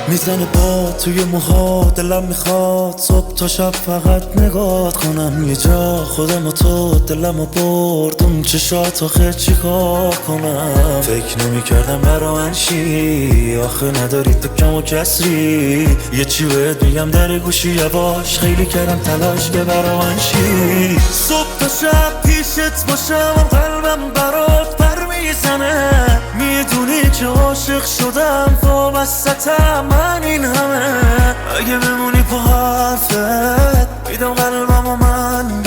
میزنه با توی موها، دلم میخواد صبح تا شب فقط نگات کنم. یه جا خودم و تو دلمو برد اون چشات، آخه چی کار کنم؟ فکر نمیکردم برا من شی، آخه نداری تو کم و کسری. یه چی بهت میگم در گوشی یواش، خیلی کردم تلاش که برا من شی. صبح تا شب پیشت باشم، قلبم برات پر میزنه. میدونی که عاشق شدم، وابستم من این همه. اگه بمونی پا حرفت، میدم قلبم و من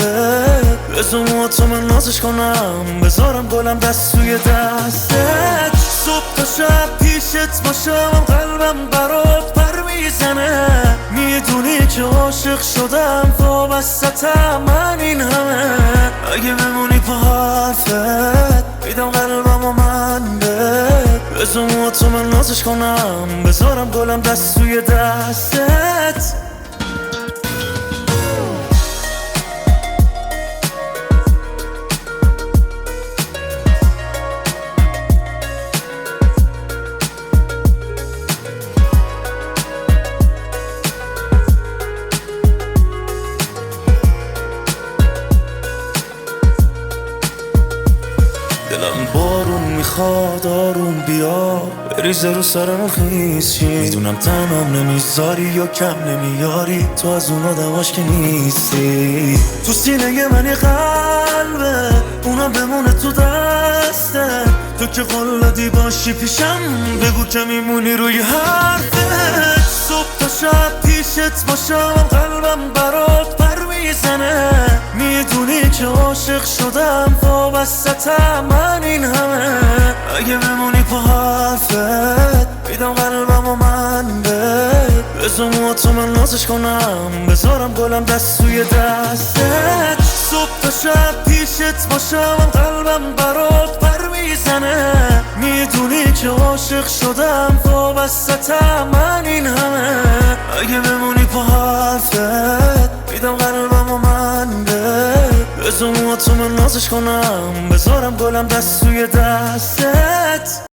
بزن تو من نازش کنم، بذارم گلم دست توی دستت. صبح تا شب پیشت باشم، قلبم برات پر میزنه. میدونی که عاشق شدم، وابستم من این همه. اگه بمونی پا حرفت، میدم قلبم و من بزن تو من نازش کنم، بذارم گلم دست توی دستت. دلم بارون میخواد آروم بیا، بریزه رو سرم خیس شی. میدونم تنام نمیذاری یا کم نمیاری، تو از اون آدماش که نیستی. تو سینه من یه قلبه، اونم بمونه تو دسته. تو که قلادی باشی پیشم، بگو که میمونی روی حرفت. صبح تا شب پیشت باشم، قلبم برات پر میزنه. میدونی که عاشق شدم، وابستم من این همه. اگه بمونی پا حرفت، میدم قلبم و من بزن تو من نازش کنم، بذارم گلم دست توی دستت. صبح تا شب پیشت باشم، قلبم برات پر میزنه. میدونی که عاشق شدم، وابستم من این همه. اگه بمونی پا حرفت، میدم قلبم و من بزن تو من نازش کنم، بذارم گلم دست توی دستت.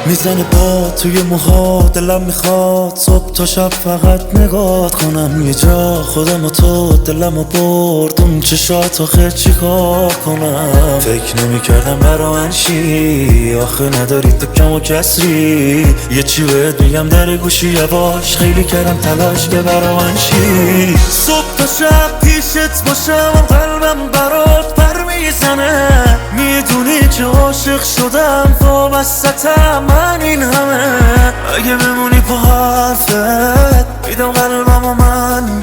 میزنه با توی موها، دلم میخواد صبح تا شب فقط نگات کنم. یه جا خودم و تو دلمو برد اون چشات، آخه چی کار کنم؟ فکر نمیکردم برا من شی، آخه نداری تو کم و کسری. یه چی بهت میگم در گوشی یواش، خیلی کردم تلاش که برا من شی. صبح تا شب پیشت باشم، قلبم برات پر میزنه. میدونی که عاشق شدم، وابستم من این همه. اگه بمونی پا حرفت، میدم قلبم و من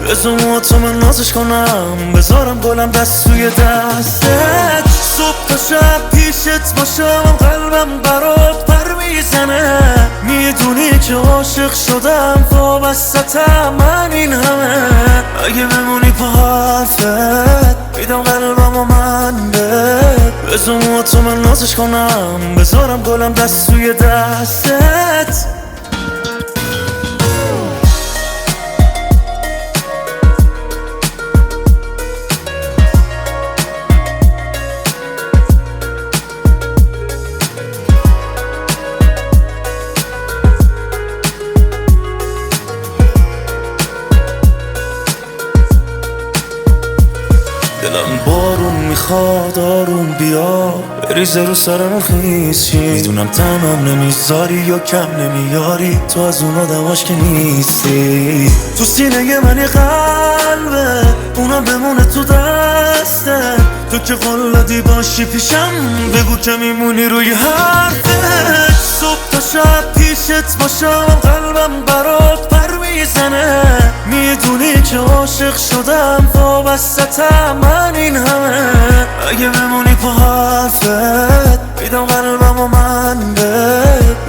بزن تو من نازش کنم، بذارم گلم دست توی دستت. صبح تا شب پیشت باشم، قلبم برات پر میزنه. میدونی که عاشق شدم، وابستم من این همه. اگه بمونی پا حرفت، میدم قلبم و من بزن تو من نازش کنم، بذارم گلم دست توی دستت. دلم بارون میخواد آروم بیا، بریزه رو سرم خیس شی. میدونم تنام نمیذاری یا کم نمیاری، تو از اون آدماش که نیستی. تو سینه من یه قلبه، اونم بمونه تو دسته. تو که قلادی باشی پیشم، بگو که میمونی روی حرفت. صبح تا شب پیشت باشم، قلبم برات پر میزنه. میدونی که عاشق شدم، وابستم من این همه. اگه بمونی پا حرفت، میدم قلبم و من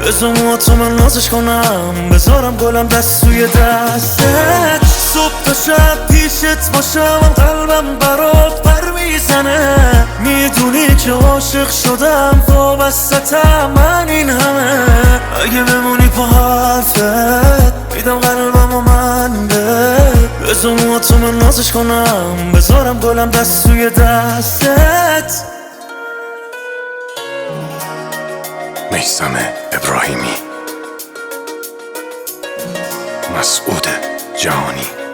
بزن تو من نازش کنم، بذارم گلم دست توی دستت. صبح تا شب پیشت باشم قلبم برات پر میزنه میدونی که عاشق شدم وابستم من این همه اگه بمونی پا حرفت میدم قلبم و من بذار تو من نازش کنم بذارم گلم دست توی دستت میثم ابراهیمی، مسعود جهانی.